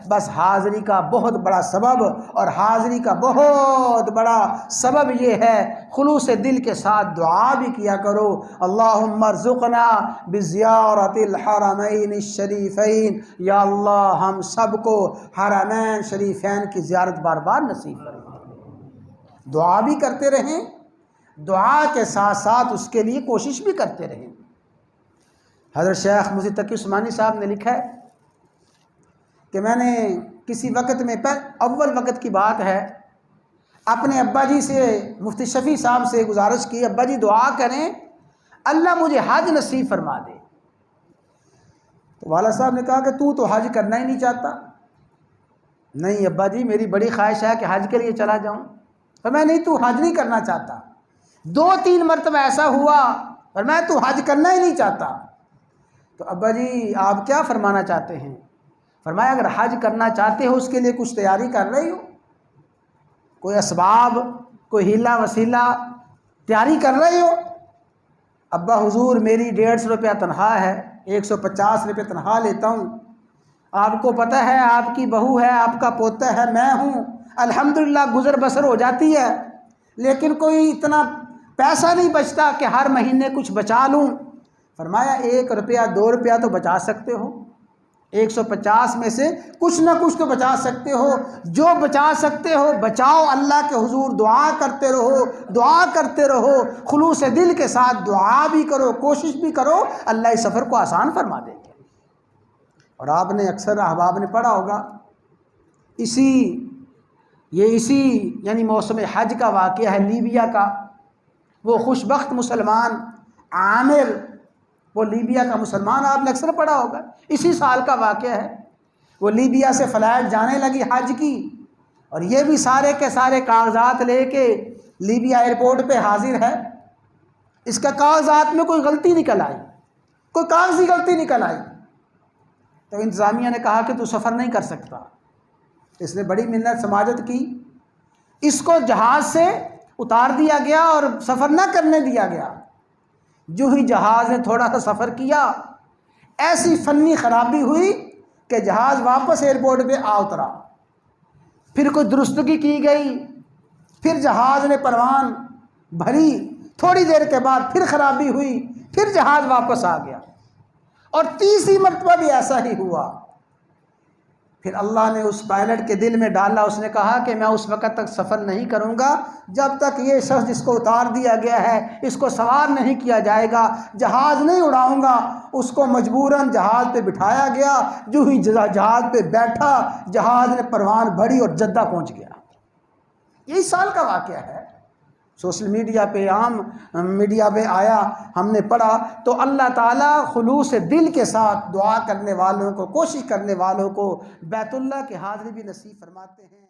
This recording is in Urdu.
بس حاضری کا بہت بڑا سبب، اور حاضری کا بہت بڑا سبب یہ ہے خلوص دل کے ساتھ دعا بھی کیا کرو، اللہم ارزقنا بزیارت الحرمین الشریفین، یا اللہ ہم سب کو حرمین شریفین کی زیارت بار بار نصیب کریں۔ دعا بھی کرتے رہیں، دعا کے ساتھ ساتھ اس کے لیے کوشش بھی کرتے رہیں۔ حضرت شیخ مفتی تقی عثمانی صاحب نے لکھا ہے کہ میں نے کسی وقت میں اول وقت کی بات ہے اپنے ابا جی سے، مفتی شفیع صاحب سے گزارش کی، ابا جی دعا کریں اللہ مجھے حج نصیب فرما دے۔ تو والد صاحب نے کہا کہ تو حج کرنا ہی نہیں چاہتا۔ نہیں ابا جی میری بڑی خواہش ہے کہ حج کے لیے چلا جاؤں۔ تو میں نہیں، تو حج نہیں کرنا چاہتا۔ 2-3 مرتبہ ایسا ہوا اور میں تو حج کرنا ہی نہیں چاہتا۔ تو ابا جی آپ کیا فرمانا چاہتے ہیں؟ فرمایا اگر حج کرنا چاہتے ہو اس کے لیے کچھ تیاری کر رہے ہو، کوئی اسباب، کوئی ہیلا وسیلہ تیاری کر رہے ہو؟ ابا حضور میری 150 روپیہ تنخواہ ہے، 150 روپے تنخواہ لیتا ہوں، آپ کو پتہ ہے آپ کی بہو ہے، آپ کا پوتا ہے، میں ہوں، الحمدللہ گزر بسر ہو جاتی ہے، لیکن کوئی اتنا پیسہ نہیں بچتا کہ ہر مہینے کچھ بچا لوں۔ فرمایا 1 روپیہ 2 روپیہ تو بچا سکتے ہو، 150 میں سے کچھ نہ کچھ تو بچا سکتے ہو، جو بچا سکتے ہو بچاؤ، اللہ کے حضور دعا کرتے رہو، دعا کرتے رہو، خلوص دل کے ساتھ دعا بھی کرو، کوشش بھی کرو، اللہ اس سفر کو آسان فرما دے گا۔ اور آپ نے اکثر احباب نے پڑھا ہوگا اسی یعنی موسم حج کا واقعہ ہے لیبیا کا، وہ خوش بخت مسلمان عامر، وہ لیبیا کا مسلمان، آپ نے اکثر پڑھا ہوگا، اسی سال کا واقعہ ہے۔ وہ لیبیا سے فلائٹ جانے لگی حج کی، اور یہ بھی سارے کے سارے کاغذات لے کے لیبیا ایئرپورٹ پہ حاضر ہے۔ اس کا کاغذات میں کوئی غلطی نکل آئی، کوئی کاغذی غلطی نکل آئی، تو انتظامیہ نے کہا کہ تو سفر نہیں کر سکتا۔ اس نے بڑی منت سماجت کی، اس کو جہاز سے اتار دیا گیا اور سفر نہ کرنے دیا گیا۔ جو ہی جہاز نے تھوڑا سا سفر کیا، ایسی فنی خرابی ہوئی کہ جہاز واپس ایئرپورٹ پہ آ اترا۔ پھر کوئی درستگی کی گئی، پھر جہاز نے پروان بھری، تھوڑی دیر کے بعد پھر خرابی ہوئی، پھر جہاز واپس آ گیا، اور تیسری مرتبہ بھی ایسا ہی ہوا۔ پھر اللہ نے اس پائلٹ کے دل میں ڈالا، اس نے کہا کہ میں اس وقت تک سفر نہیں کروں گا جب تک یہ شخص جس کو اتار دیا گیا ہے اس کو سوار نہیں کیا جائے گا، جہاز نہیں اڑاؤں گا۔ اس کو مجبوراً جہاز پہ بٹھایا گیا، جو ہی جہاز پہ بیٹھا جہاز نے پروان بھری اور جدہ پہنچ گیا۔ یہی سال کا واقعہ ہے، سوشل میڈیا پہ، عام میڈیا پہ آیا، ہم نے پڑھا۔ تو اللہ تعالیٰ خلوص دل کے ساتھ دعا کرنے والوں کو، کوشش کرنے والوں کو بیت اللہ کی حاضری بھی نصیب فرماتے ہیں۔